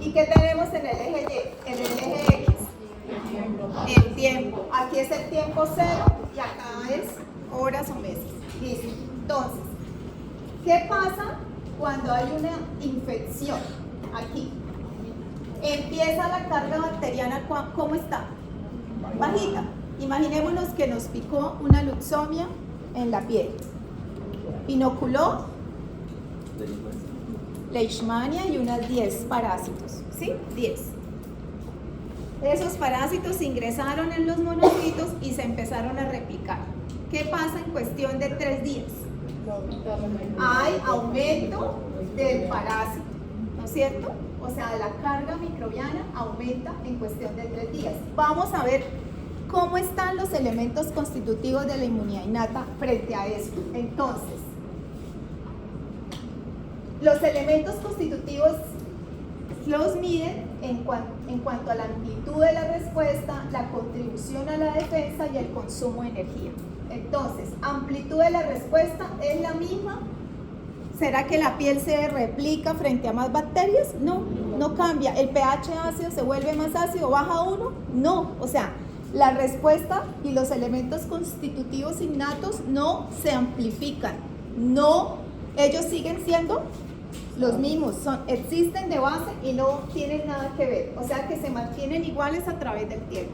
¿Y qué tenemos en el eje Y? En el eje X. El tiempo. Aquí es el tiempo cero y acá es horas o meses. Listo. Entonces, ¿qué pasa cuando hay una infección? Aquí. Empieza la carga bacteriana, ¿cómo está? Bajita. Imaginémonos que nos picó una luxomia en la piel. Inoculó leishmania y unas 10 parásitos. ¿Sí? 10. Esos parásitos ingresaron en los monocitos y se empezaron a replicar. ¿Qué pasa en cuestión de 3 días? Hay aumento del parásito, ¿no es cierto? O sea, la carga microbiana aumenta en cuestión de 3 días. Vamos a ver cómo están los elementos constitutivos de la inmunidad innata frente a esto. Entonces, los elementos constitutivos los miden en cuanto a la amplitud de la respuesta, la contribución a la defensa y el consumo de energía. Entonces, amplitud de la respuesta es la misma. ¿Será que la piel se replica frente a más bacterias? No, no cambia. ¿El pH ácido se vuelve más ácido, baja 1? No, o sea, la respuesta y los elementos constitutivos innatos no se amplifican. No, ellos siguen siendo los mismos, existen de base y no tienen nada que ver. O sea que se mantienen iguales a través del tiempo,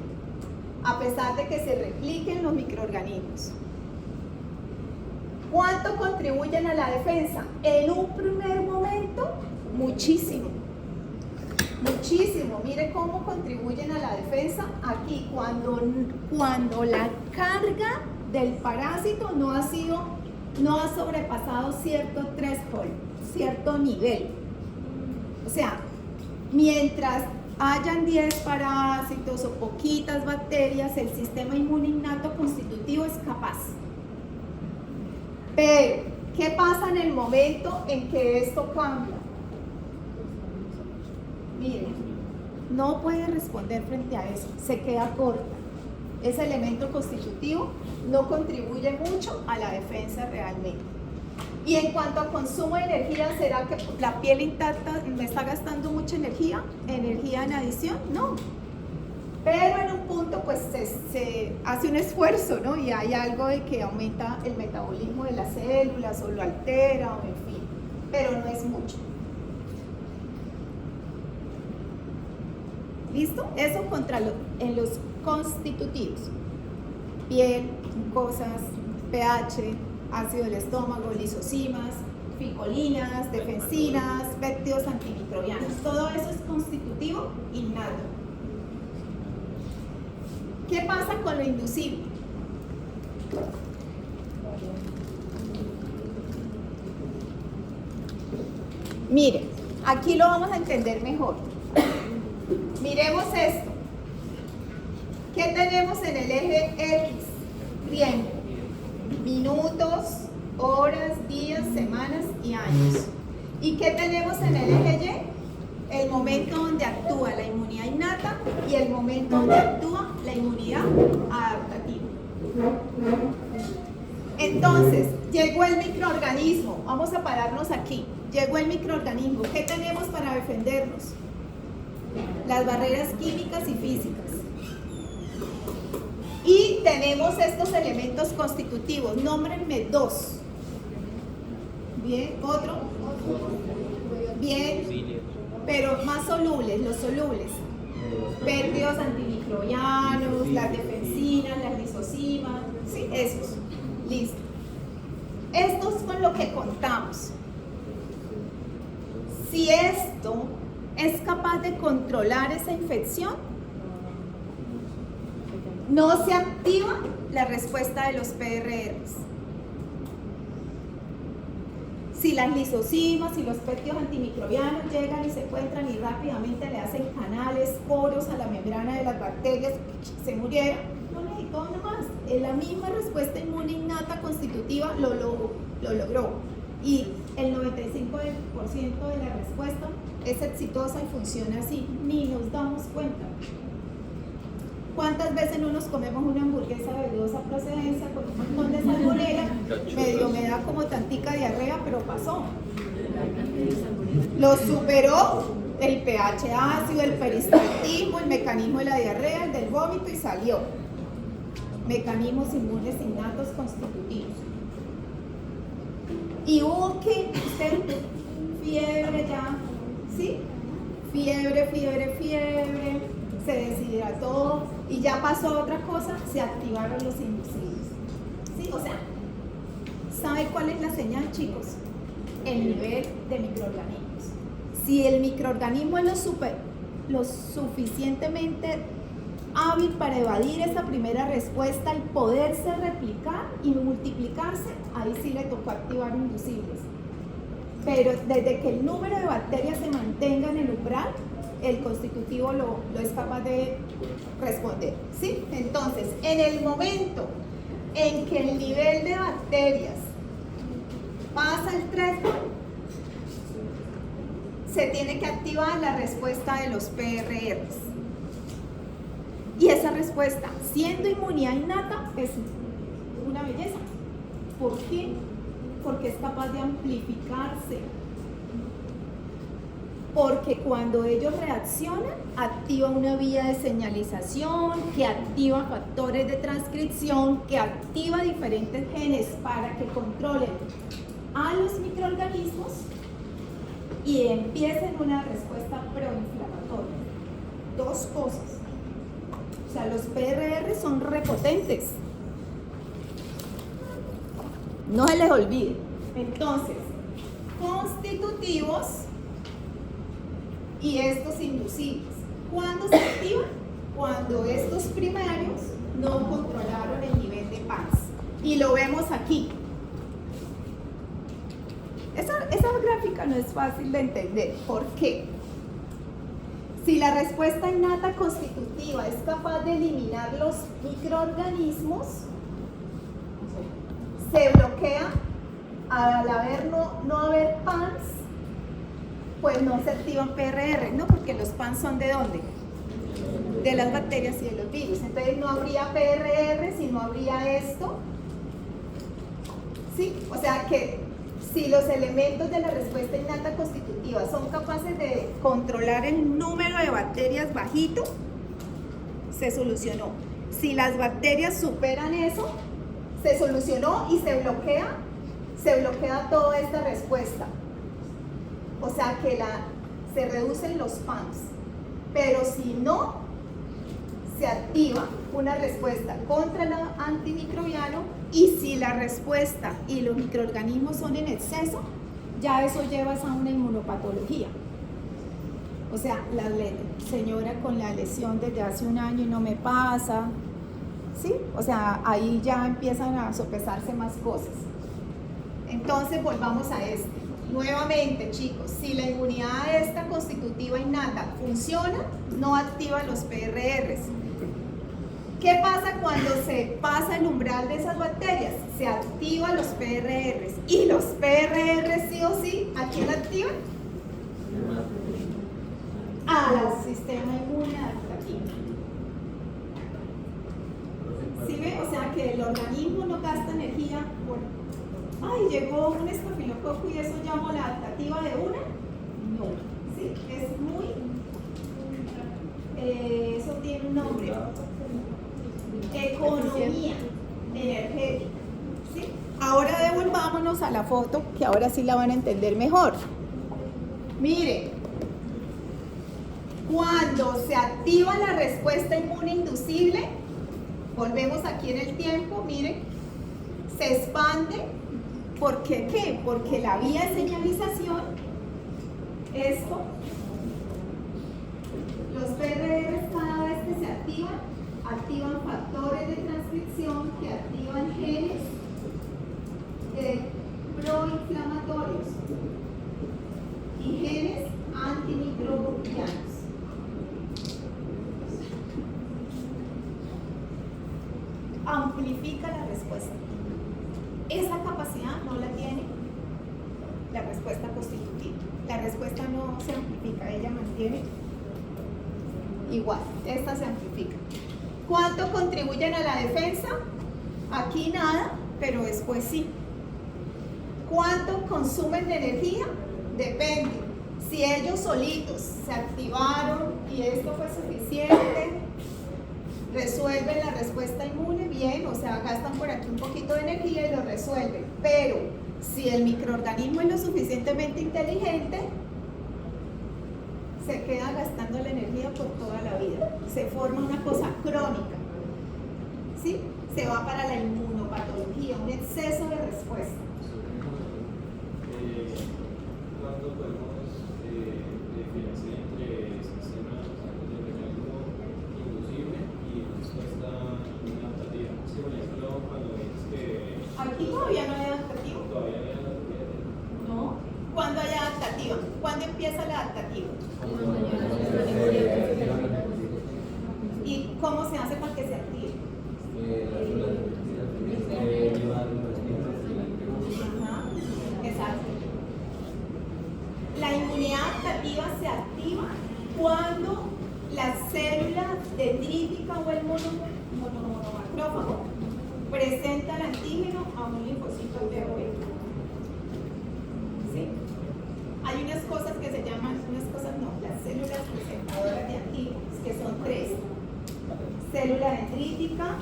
a pesar de que se repliquen los microorganismos. ¿Cuánto contribuyen a la defensa? En un primer momento, muchísimo. Muchísimo. Mire cómo contribuyen a la defensa aquí, cuando la carga del parásito no ha sobrepasado cierto threshold, cierto nivel. O sea, mientras hayan 10 parásitos o poquitas bacterias, el sistema inmune innato constitutivo es capaz. Pero, ¿qué pasa en el momento en que esto cambia? Miren, no puede responder frente a eso, se queda corta. Ese elemento constitutivo no contribuye mucho a la defensa realmente. Y en cuanto a consumo de energía, ¿será que la piel intacta me está gastando mucha energía? ¿Energía en adición? No. Pero en un punto pues se hace un esfuerzo, ¿no? Y hay algo de que aumenta el metabolismo de las células o lo altera, o en fin. Pero no es mucho. ¿Listo? Eso en los constitutivos. Piel, mucosas, pH, ácido del estómago, lisocimas, ficolinas, defensinas, péptidos antimicrobianos. Todo eso es constitutivo innato. ¿Qué pasa con lo inducible? Miren, aquí lo vamos a entender mejor. Miremos esto. ¿Qué tenemos en el eje X? Tiempo. Minutos, horas, días, semanas y años. ¿Y qué tenemos en el eje Y? El momento donde actúa la inmunidad innata y el momento donde actúa la inmunidad adaptativa. Entonces, llegó el microorganismo. Vamos a pararnos aquí. Llegó el microorganismo. ¿Qué tenemos para defendernos? Las barreras químicas y físicas. Y tenemos estos elementos constitutivos. Nómbrenme 2. Bien, otro. Bien, pero más solubles, los solubles. Péptidos antimicrobianos, las defensinas, las lisocimas. Sí, esos. Listo. Esto es con lo que contamos. Si esto es capaz de controlar esa infección, no se activa la respuesta de los PRRs. Si las lisocimas y los péptidos antimicrobianos llegan y se encuentran y rápidamente le hacen canales, poros a la membrana de las bacterias, se murieron, no necesitó nada más. La misma respuesta inmune innata constitutiva lo logró. Y el 95% de la respuesta es exitosa y funciona así, ni nos damos cuenta. ¿Cuántas veces no nos comemos una hamburguesa de dudosa procedencia con un montón de salmonela? Medio me da como tantica diarrea, pero pasó. Lo superó el pH ácido, el peristaltismo, el mecanismo de la diarrea, el del vómito y salió. Mecanismos inmunes innatos constitutivos. Y hubo que usted, fiebre ya, ¿sí? Fiebre, se deshidrató y ya pasó otra cosa, se activaron los inducibles. ¿Sí? O sea, ¿sabe cuál es la señal, chicos? El nivel de microorganismos. Si el microorganismo es lo suficientemente hábil para evadir esa primera respuesta y poderse replicar y multiplicarse, ahí sí le tocó activar inducibles. Pero desde que el número de bacterias se mantenga en el umbral, el constitutivo lo es capaz de responder, ¿sí? Entonces, en el momento en que el nivel de bacterias pasa el threshold, se tiene que activar la respuesta de los PRRs. Y esa respuesta, siendo inmunidad innata, es una belleza. ¿Por qué? Porque es capaz de amplificarse. Porque cuando ellos reaccionan, activa una vía de señalización, que activa factores de transcripción, que activa diferentes genes para que controlen a los microorganismos y empiecen una respuesta proinflamatoria. Dos cosas. O sea, los PRR son repotentes. No se les olvide. Entonces, constitutivos y estos inducibles. ¿Cuándo se activan? Cuando estos primarios no controlaron el nivel de PANS. Y lo vemos aquí. Esa gráfica no es fácil de entender. ¿Por qué? Si la respuesta innata constitutiva es capaz de eliminar los microorganismos, se bloquea al no haber PANS, pues no se activan PRR, ¿no? Porque los PANS son ¿de dónde? De las bacterias y de los virus. Entonces no habría PRR si no habría esto. ¿Sí? O sea que si los elementos de la respuesta innata constitutiva son capaces de controlar el número de bacterias bajito, se solucionó. Si las bacterias superan eso, se solucionó y se bloquea toda esta respuesta. O sea que se reducen los PAMs. Pero si no, se activa una respuesta contra el antimicrobiano, y si la respuesta y los microorganismos son en exceso, ya eso lleva a una inmunopatología. O sea, la señora con la lesión desde hace un año y no me pasa, ¿sí? O sea, ahí ya empiezan a sopesarse más cosas. Entonces, volvamos a este. Nuevamente, chicos, si la inmunidad esta constitutiva innata funciona, no activa los PRRs. ¿Qué pasa cuando se pasa el umbral de esas bacterias? Se activan los PRRs. Y los PRRs sí o sí, ¿a quién activan? Al sistema inmune adaptativo. ¿Sí ve? O sea que el organismo no gasta energía por... ¡Ay, llegó un estafilococo y eso llamo la adaptativa de una! No. Sí, es muy... eso tiene un nombre. Economía energética. ¿Sí? Ahora devolvámonos a la foto, que ahora sí la van a entender mejor. Mire, cuando se activa la respuesta inmune inducible, volvemos aquí en el tiempo, mire, se expande. ¿Por qué? ¿Qué? Porque la vía de señalización, esto, los PRR cada vez que se activan factores de transcripción que activan genes proinflamatorios y genes antimicrobianos. Amplifica la respuesta. Esa capacidad no la tiene la respuesta constitutiva. La respuesta no se amplifica, ella mantiene igual. Esta se amplifica. ¿Cuánto contribuyen a la defensa? Aquí nada, pero después sí. ¿Cuánto consumen de energía? Depende. Si ellos solitos se activaron y esto fue suficiente, resuelven la respuesta inmune, bien, o sea, gastan por aquí un poquito de energía y lo resuelven. Pero si el microorganismo es lo suficientemente inteligente, se queda gastando la energía por toda la vida. Se forma una cosa crónica, ¿sí? Se va para la inmunopatología, un exceso de respuesta. ¿Cuándo podemos diferenciar entre sistemas de mecanismo inducible y respuesta adaptativa? Sí, por ejemplo, cuando dices que... Aquí todavía no hay adaptativa. Todavía no hay adaptativa. No. ¿Cuándo hay adaptativa? ¿Cuándo empieza la adaptativa? ¿Y cómo se hace para que se active? Ajá, exacto. La inmunidad adaptativa se activa cuando la célula dendrítica o el monomacrófago presenta el antígeno a un linfocito T o B. ¿Sí? Hay unas cosas que se llaman, las células presentadoras de antígenos, que son 3. Célula dendrítica,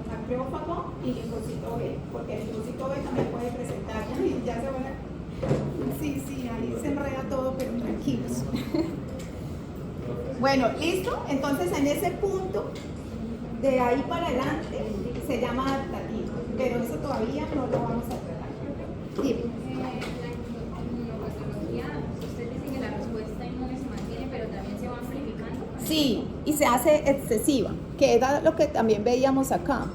macrófago y linfocito B, porque el linfocito B también puede presentar, ya se van a... Sí, ahí se enreda todo, pero tranquilos. Bueno, ¿listo? Entonces en ese punto, de ahí para adelante, se llama adaptativo, pero eso todavía no lo vamos a tratar. Dime. La inmunopatología, ustedes dicen que la respuesta inmune se mantiene, pero también se va amplificando. Sí, y se hace excesiva, que era lo que también veíamos acá.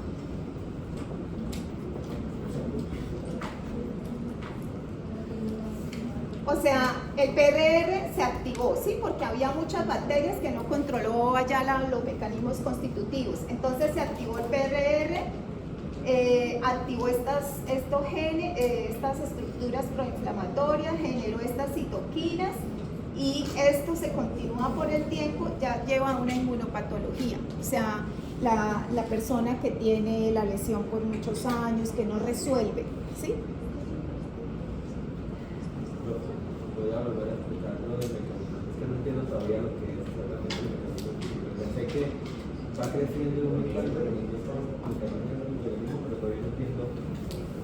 O sea, el PRR se activó, ¿sí? Porque había muchas bacterias que no controló allá los mecanismos constitutivos. Entonces se activó el PRR, activó estas estructuras proinflamatorias, generó estas citoquinas y esto se continúa por el tiempo, ya lleva a una inmunopatología. O sea, la persona que tiene la lesión por muchos años, que no resuelve, ¿sí? Voy a volver a explicar lo del mecanismo. Es que no entiendo todavía lo que es realmente el mecanismo. Ya sé que va creciendo y aumentando el mecanismo, pero todavía no entiendo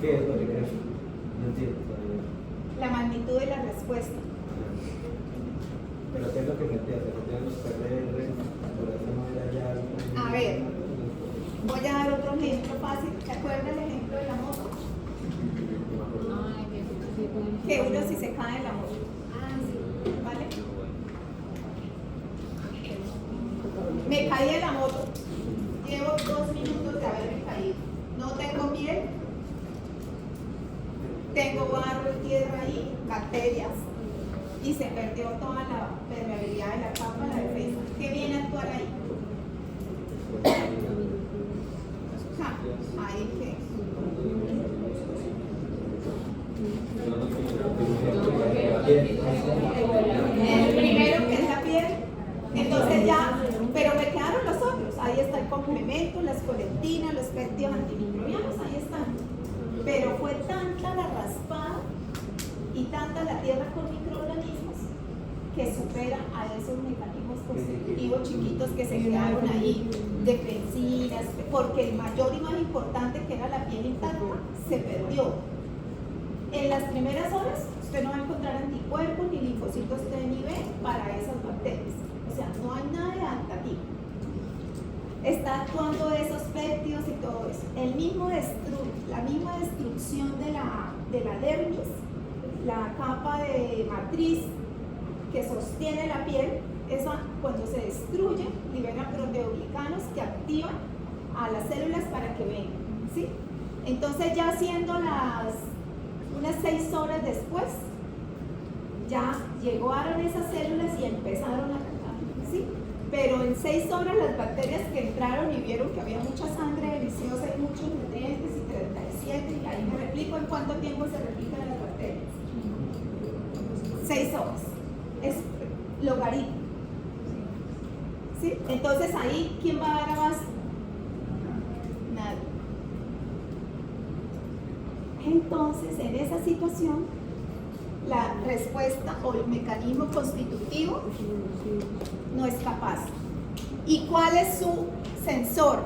qué es lo que crece. No entiendo todavía. La magnitud de la respuesta. Pero ¿qué es lo que se entiende? ¿Se entienden los PRR? Por eso no era ya... A ver, voy a dar otro ejemplo fácil. ¿Te acuerdas el ejemplo de la moto? Que uno si se cae en la moto. ¿Vale? Me caí de la moto. Llevo 2 minutos de haberme caído. No tengo piel. Tengo barro y tierra ahí, bacterias. Y se perdió toda la permeabilidad de la capa, la defensa. ¿Qué viene a actuar ahí? Ahí que... El primero que es la piel, entonces ya, pero me quedaron los otros, ahí está el complemento, las colectinas, los péptidos antimicrobianos, ahí están. Pero fue tanta la raspada y tanta la tierra con microorganismos que supera a esos mecanismos constitutivos chiquitos que se quedaron ahí, defensivas, porque el mayor y más importante, que era la piel intacta, se perdió. En las primeras horas usted no va a encontrar anticuerpos ni linfocitos T ni B para esas bacterias. O sea, no hay nada de adaptativo. Está actuando esos péptidos y todo eso. La misma destrucción de la dermis, la capa de matriz que sostiene la piel, esa cuando se destruye libera proteoglicanos que activan a las células para que vengan, ¿sí? Entonces ya siendo unas 6 horas después, ya llegaron esas células y empezaron a atacar, ¿sí? Pero en 6 horas las bacterias que entraron y vieron que había mucha sangre deliciosa y muchos nutrientes y 37, y ahí me replico en cuánto tiempo se replican las bacterias. 6 horas. Es logaritmo. ¿Sí? Entonces ahí, ¿quién va a dar abasto? Nadie. Entonces, en esa situación, la respuesta o el mecanismo constitutivo no es capaz. ¿Y cuál es su sensor?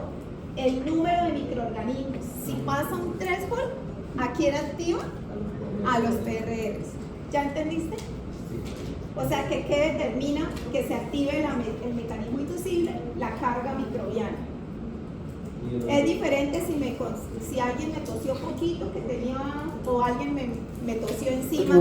El número de microorganismos. Si pasa un threshold, ¿a quién activa? A los PRRs. ¿Ya entendiste? O sea, que ¿qué determina que se active el mecanismo inducible? La carga microbiana. Es diferente si alguien me tosió poquito que tenía, o alguien me tosió encima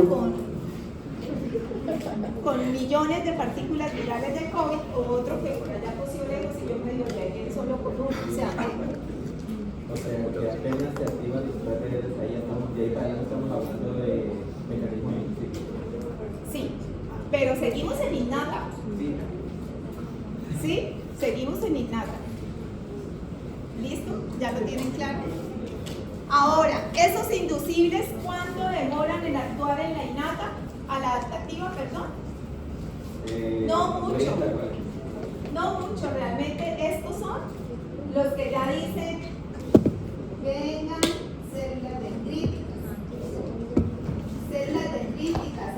con millones de partículas virales de COVID, o otro que por allá tosió lejos y yo medio llegué solo con uno. O sea, que apenas se activan los PRRs, ahí ya estamos hablando de mecanismo inducible. sí, pero seguimos en innata. Sí. ¿Sí? Seguimos en innata. ¿Listo? ¿Ya lo tienen claro? Ahora, esos inducibles, ¿cuánto demoran en actuar en la innata? ¿A la adaptativa, perdón? No mucho. No mucho, realmente estos son los que ya dicen, vengan células dendríticas,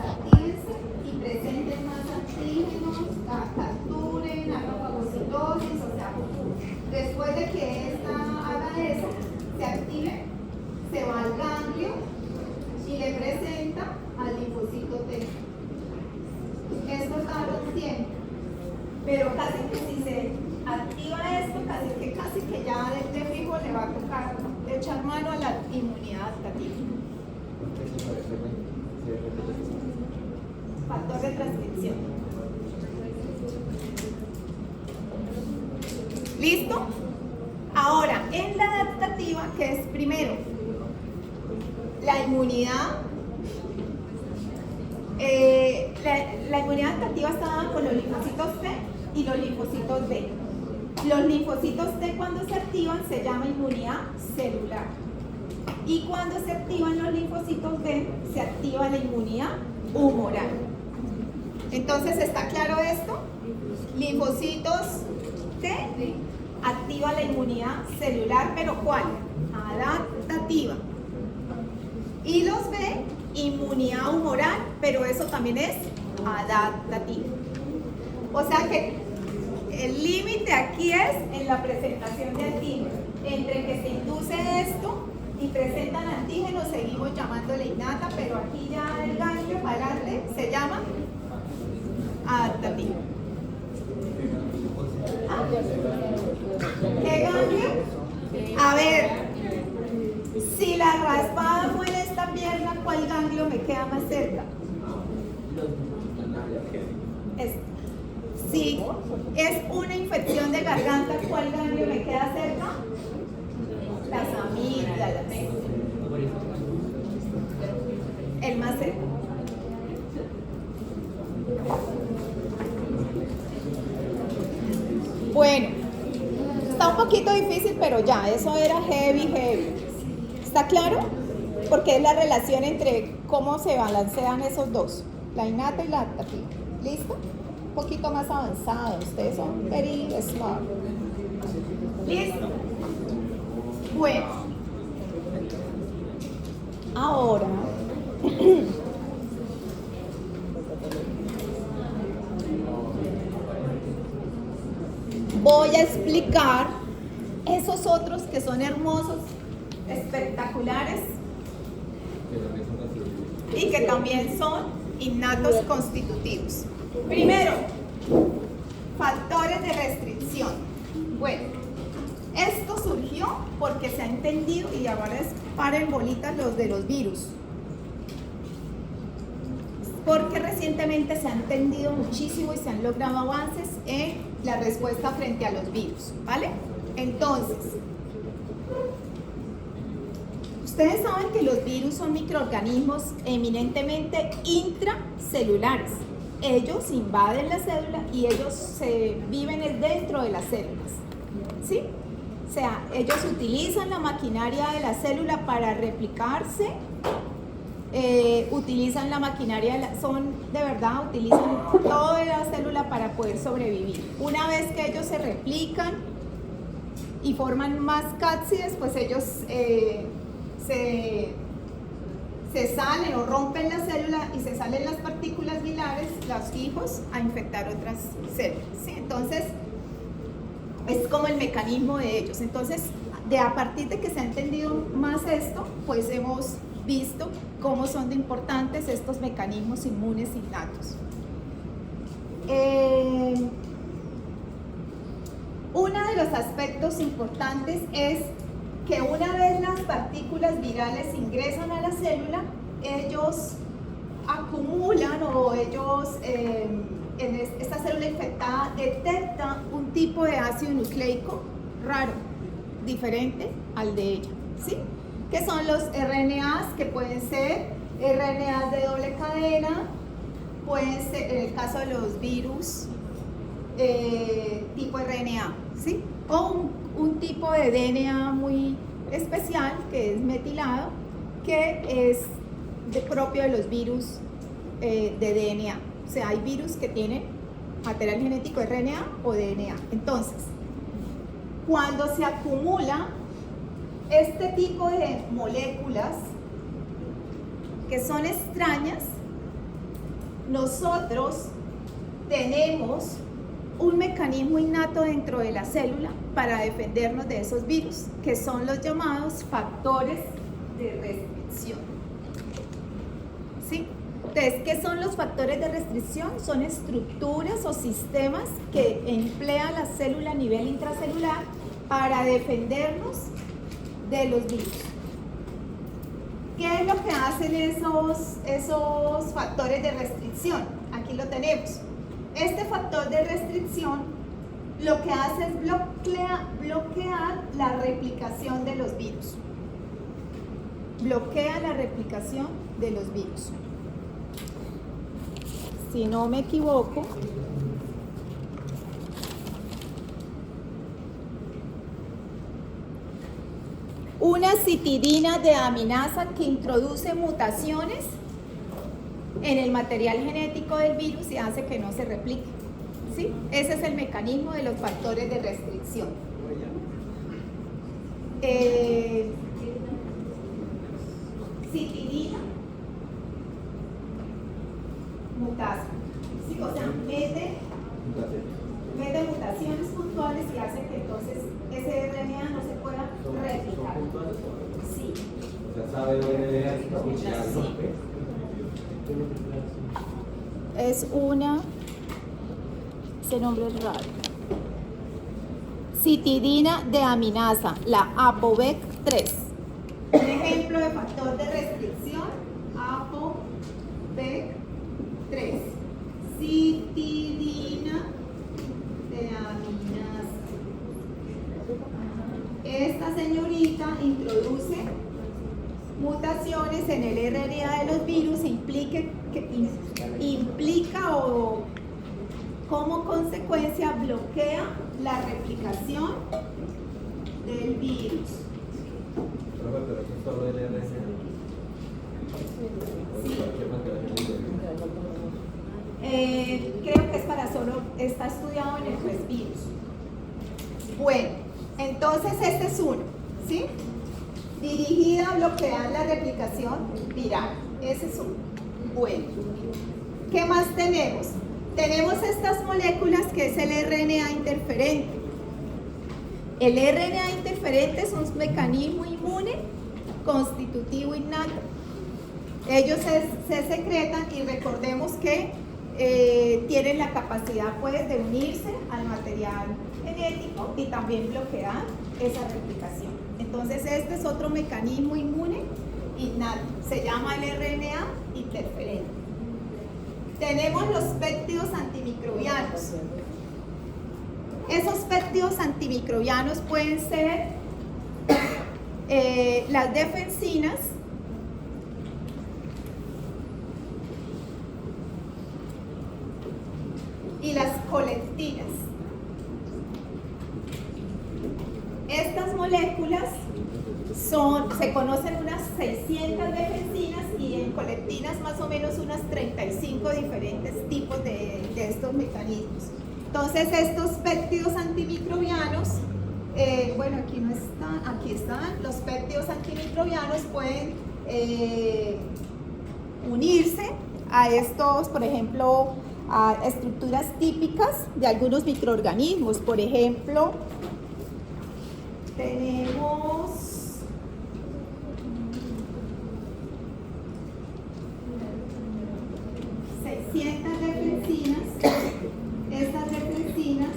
actívense y presenten más antígenos, capturen, hagan fagocitosis, o sea, después de que esta haga eso, se active, se va al ganglio y le presenta al linfocito T. Esto está lo tiene, pero casi que si se activa esto, casi que ya de fijo le va a tocar echar mano a la inmunidad adaptativa. Factor de transcripción. ¿Listo? Ahora, en la adaptativa, que es primero la inmunidad, la inmunidad adaptativa está dada con los linfocitos T y los linfocitos B. Los linfocitos T, cuando se activan, se llama inmunidad celular. Y cuando se activan los linfocitos B, se activa la inmunidad humoral. Entonces, ¿está claro esto? Linfocitos T activa la inmunidad celular, pero ¿cuál? Adaptativa. Y los B, inmunidad humoral, pero eso también es adaptativo. O sea que el límite aquí es en la presentación de antígenos. Entre que se induce esto y presentan antígenos, seguimos llamándole innata, pero aquí ya el ganglio para adelante se llama adaptativo. ¿Ah? ¿Qué ganglio? A ver, si la raspada fue en esta pierna, ¿cuál ganglio me queda más cerca? Este. Si es una infección de garganta, ¿cuál ganglio me queda cerca? Las amígdalas. El más cerca. Bueno, está un poquito difícil, pero ya, eso era heavy. ¿Está claro? Porque es la relación entre cómo se balancean esos dos, la innata y la adaptativa. ¿Listo? Un poquito más avanzado, ustedes son very smart. ¿Listo? Bueno, ahora voy a explicar esos otros que son hermosos, espectaculares y que también son innatos constitutivos. Primero, factores de restricción. Bueno, esto surgió porque se ha entendido, y ahora es paren bolitas los de los virus, porque recientemente se ha entendido muchísimo y se han logrado avances en la respuesta frente a los virus, ¿vale? Entonces, ustedes saben que los virus son microorganismos eminentemente intracelulares. Ellos invaden la célula y ellos se viven dentro de las células, ¿sí? O sea, ellos utilizan la maquinaria de la célula para replicarse, utilizan la maquinaria, utilizan toda la célula para poder sobrevivir. Una vez que ellos se replican y forman más cápsides, pues ellos se se salen o rompen la célula y se salen las partículas virales, los hijos, a infectar otras células, ¿sí? Entonces, es como el mecanismo de ellos. Entonces, a partir de que se ha entendido más esto, pues hemos visto cómo son de importantes estos mecanismos inmunes innatos. Uno de los aspectos importantes es que una vez las partículas virales ingresan a la célula, ellos acumulan o ellos, esta célula infectada detecta un tipo de ácido nucleico raro, diferente al de ella, ¿sí? Que son los RNAs, que pueden ser RNAs de doble cadena, pueden ser, en el caso de los virus, tipo RNA, ¿sí? O un tipo de DNA muy especial, que es metilado, que es propio de los virus de DNA. O sea, hay virus que tienen material genético RNA o DNA. Entonces, cuando se acumula este tipo de moléculas que son extrañas, nosotros tenemos un mecanismo innato dentro de la célula para defendernos de esos virus, que son los llamados factores de restricción. ¿Sí? Entonces, ¿qué son los factores de restricción? Son estructuras o sistemas que emplea la célula a nivel intracelular para defendernos de los virus. ¿Qué es lo que hacen esos factores de restricción? Aquí lo tenemos. Este factor de restricción lo que hace es bloquear la replicación de los virus. Bloquea la replicación de los virus. Si no me equivoco, una citidina de aminasa que introduce mutaciones en el material genético del virus y hace que no se replique, ¿sí? Ese es el mecanismo de los factores de restricción. Citidina mutasa, ¿sí? O sea, mete mutaciones puntuales y hace que entonces ese RNA no se pueda replicar. Sí. O sea, sabe RNA es una, ese nombre es raro, citidina de aminasa, la ApoVec3. Un ejemplo de factor de restricción, ApoVec3, citidina de aminasa. Esta señorita introduce mutaciones en el RNA de los virus e implica o como consecuencia bloquea la replicación del virus. Pero eso es solo el RNA. Creo que es para solo, está estudiado en el virus. Bueno, entonces este es uno, ¿sí? Dirigida a bloquear la replicación viral. Ese es uno. Bueno, ¿qué más tenemos? Tenemos estas moléculas que es el RNA interferente. El RNA interferente es un mecanismo inmune constitutivo innato. Ellos se secretan y recordemos que tienen la capacidad pues de unirse al material genético y también bloquear esa replicación. Entonces este es otro mecanismo inmune innato, se llama el RNA interferente. Tenemos los péptidos antimicrobianos. Esos péptidos antimicrobianos pueden ser las defensinas, y las colectinas. Estas moléculas se conocen unas 600 defensinas y en colectinas más o menos unas 35 diferentes tipos de estos mecanismos. Entonces estos péptidos antimicrobianos, bueno, aquí no están, aquí están, los péptidos antimicrobianos pueden unirse a estos, por ejemplo, a estructuras típicas de algunos microorganismos. Por ejemplo, tenemos 600 reflexinas. Estas reflexinas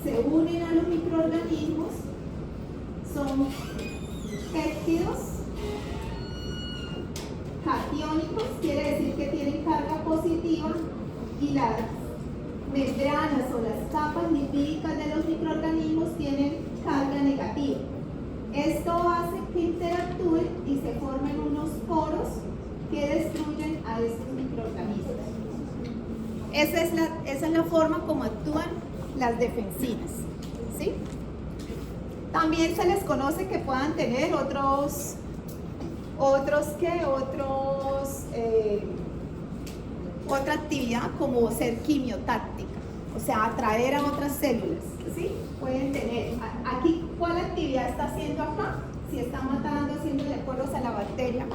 se unen a los microorganismos, son péptidos catiónicos, quiere decir que tienen carga positiva, y las membranas o las capas lipídicas de los microorganismos tienen carga negativa. Esto hace que interactúen y se formen unos poros que destruyen a estos microorganismos. Esa es la forma como actúan las defensinas, ¿sí? También se les conoce que puedan tener otra actividad, como ser quimiotáctica, o sea, atraer a otras células, ¿sí? Pueden tener, aquí, ¿cuál actividad está haciendo acá? Si está matando, haciéndole poros a la bacteria.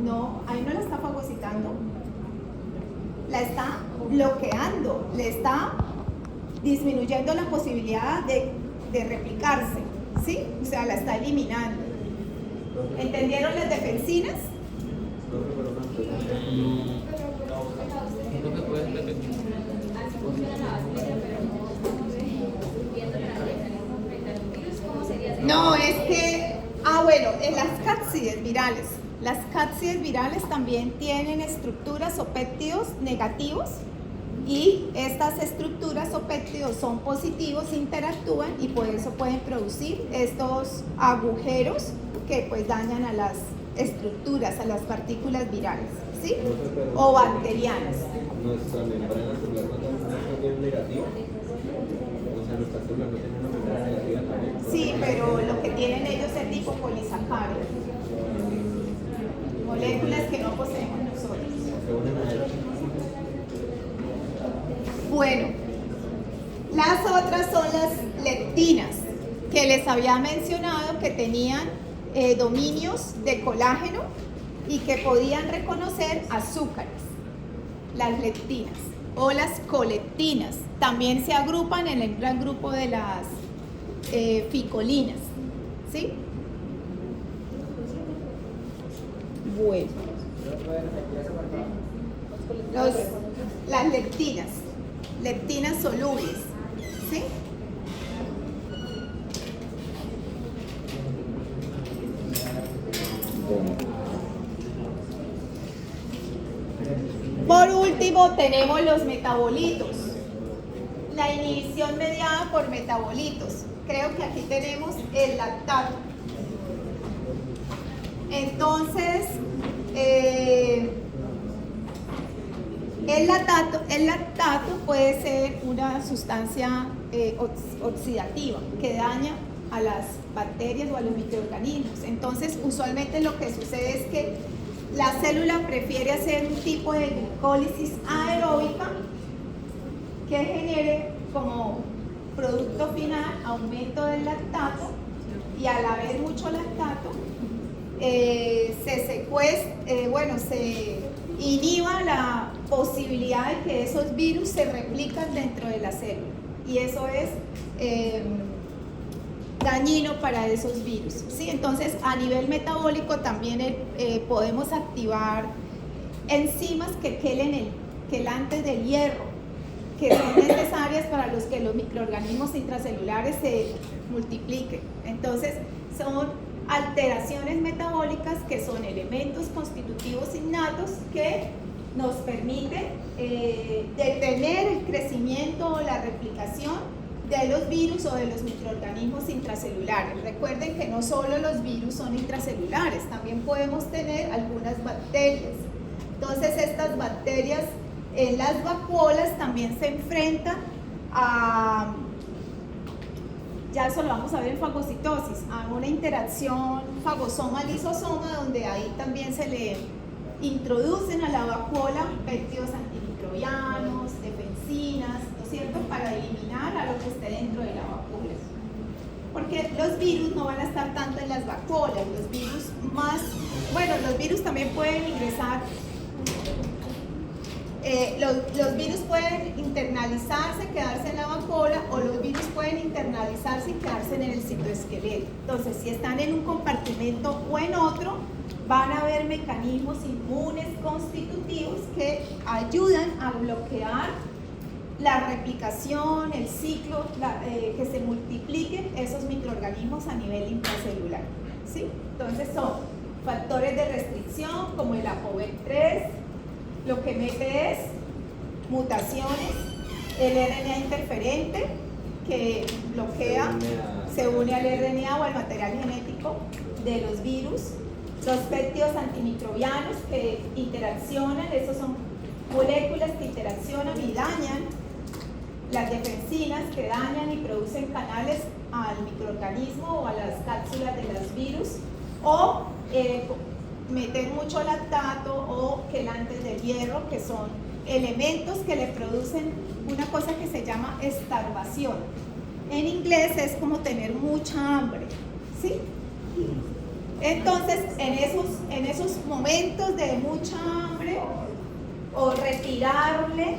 No, ahí no la está fagocitando, la está bloqueando, le está disminuyendo la posibilidad de replicarse, ¿sí? O sea, la está eliminando. ¿Entendieron las defensinas? ¿No me puedes repetir? Así funciona la bacteria, pero no viéndole la mecanismo frente a los virus, ¿cómo sería? No, es que, bueno, en las cápsides virales. Las cápsides virales también tienen estructuras o péptidos negativos, y estas estructuras o péptidos son positivos, interactúan y por eso pueden producir estos agujeros que pues dañan a las estructuras, a las partículas virales, ¿sí? O bacterianas. Nuestra membrana celular no tiene negativa. O sea, nuestras células no tienen una membrana negativa también. Sí, pero lo que tienen ellos es tipo polisacáridos, moléculas que no poseemos nosotros. Se unen a ellos. Bueno, las otras son las leptinas, que les había mencionado que tenían dominios de colágeno y que podían reconocer azúcares. Las leptinas o las coleptinas también se agrupan en el gran grupo de las ficolinas, ¿sí? Bueno, las leptinas solubles, ¿sí? Por último, tenemos los metabolitos. La inhibición mediada por metabolitos. Creo que aquí tenemos el lactato. Entonces, el lactato puede ser una sustancia oxidativa que daña a las bacterias o a los microorganismos. Entonces, usualmente lo que sucede es que la célula prefiere hacer un tipo de glicólisis aeróbica que genere como producto final aumento del lactato, y al haber mucho lactato se inhiba la posibilidad de que esos virus se replican dentro de la célula, y eso es dañino para esos virus, ¿sí? Entonces, a nivel metabólico también podemos activar enzimas que quelantes del hierro, que son necesarias para los que los microorganismos intracelulares se multipliquen. Entonces, son alteraciones metabólicas que son elementos constitutivos innatos que nos permiten detener el crecimiento o la replicación de los virus o de los microorganismos intracelulares. Recuerden que no solo los virus son intracelulares, también podemos tener algunas bacterias. Entonces, estas bacterias en las vacuolas también se enfrentan a, ya eso lo vamos a ver en fagocitosis, a una interacción fagosoma-lisosoma, donde ahí también se le introducen a la vacuola péptidos antimicrobianos, defensinas, ¿no es cierto?, para eliminar a lo que esté dentro de la vacuola. Porque los virus no van a estar tanto en las vacuolas, los virus más, bueno, los virus también pueden ingresar, los virus pueden internalizarse, quedarse en la vacuola, o los virus pueden internalizarse y quedarse en el citoesqueleto. Entonces, si están en un compartimento o en otro, van a haber mecanismos inmunes constitutivos que ayudan a bloquear la replicación, el ciclo, que se multipliquen esos microorganismos a nivel intracelular, ¿sí? Entonces son factores de restricción como el ApoB3, lo que mete es mutaciones, el RNA interferente que bloquea, se une al RNA o al material genético de los virus, los péptidos antimicrobianos que interaccionan, esos son moléculas que interaccionan y dañan, las defensinas que dañan y producen canales al microorganismo o a las cápsulas de los virus, o meter mucho lactato o quelantes de hierro, que son elementos que le producen una cosa que se llama estarvación. En inglés es como tener mucha hambre, ¿sí? Entonces, en esos momentos de mucha hambre, o retirarle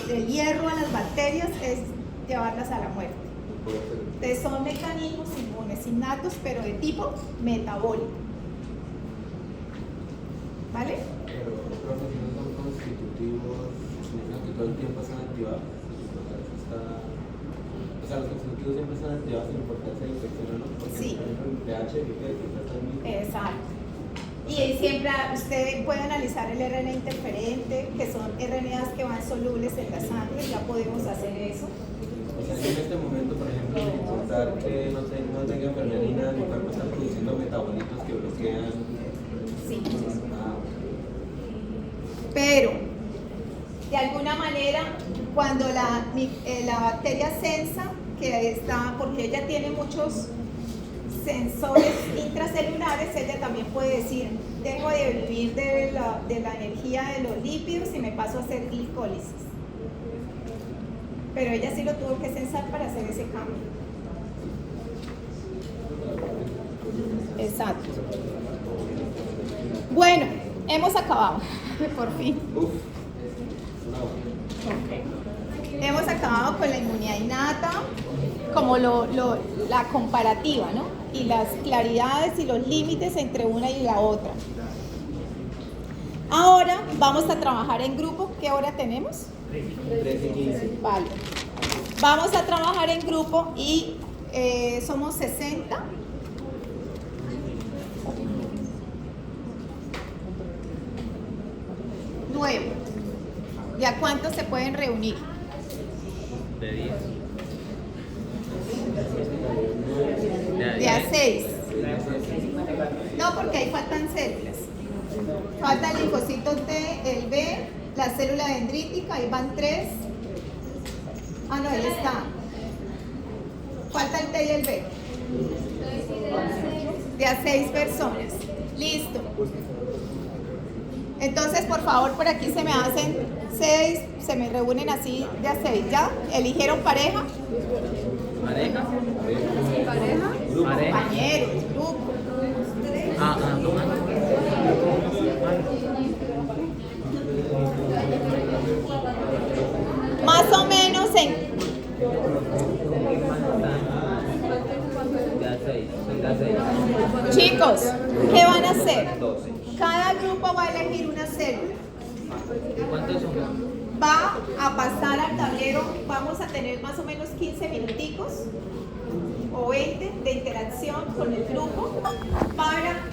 el hierro a las bacterias es llevarlas a la muerte. Entonces son mecanismos inmunes innatos, pero de tipo metabólico. ¿Vale? Pero, profe, si no son constitutivos, significa que todo el tiempo están activados. O sea, los constitutivos siempre están activados sin importar si hay infección o no. Porque, Sí. por ejemplo, el pH siempre está muy... Exacto. Y siempre usted puede analizar el RNA interferente, que son RNAs que van solubles en la sangre, ya podemos hacer eso. O sea, si en este momento, por ejemplo, sin importar que no tenga enfermedad ni nada, mi cuerpo está produciendo metabolitos que bloquean... Sí. Ah, Pero, de alguna manera, cuando la bacteria sensa, que está, porque ella tiene muchos sensores intracelulares, ella también puede decir, dejo de vivir de la energía de los lípidos y me paso a hacer glicólisis. Pero ella sí lo tuvo que sensar para hacer ese cambio. Exacto. Bueno, hemos acabado, por fin. uf, una hora. Hemos acabado con la inmunidad innata, como la comparativa, ¿no? Y las claridades y los límites entre una y la otra. Ahora vamos a trabajar en grupo. ¿Qué hora tenemos? 13:15. Vale. Vamos a trabajar en grupo y somos 60. Nuevo. ¿Y a cuántos se pueden reunir? De 10. De a 6. No, porque ahí faltan células. Falta el linfocito T, el B, la célula dendrítica, ahí van 3. Ah, no, ahí está. Falta el T y el B. De a 6 personas. Listo. Entonces, por favor, por aquí se me hacen 6, se me reúnen así de a 6, ¿ya? ¿Eligieron pareja? ¿Pareja? ¿Pareja? Compañeros, grupo. Toma. Más o menos en... De a 6. De a 6. Chicos, ¿qué van a hacer? 12. Cada grupo va a elegir una célula. ¿Y cuántos son? Va a pasar al tablero, vamos a tener más o menos 15 minuticos o 20 de interacción con el grupo para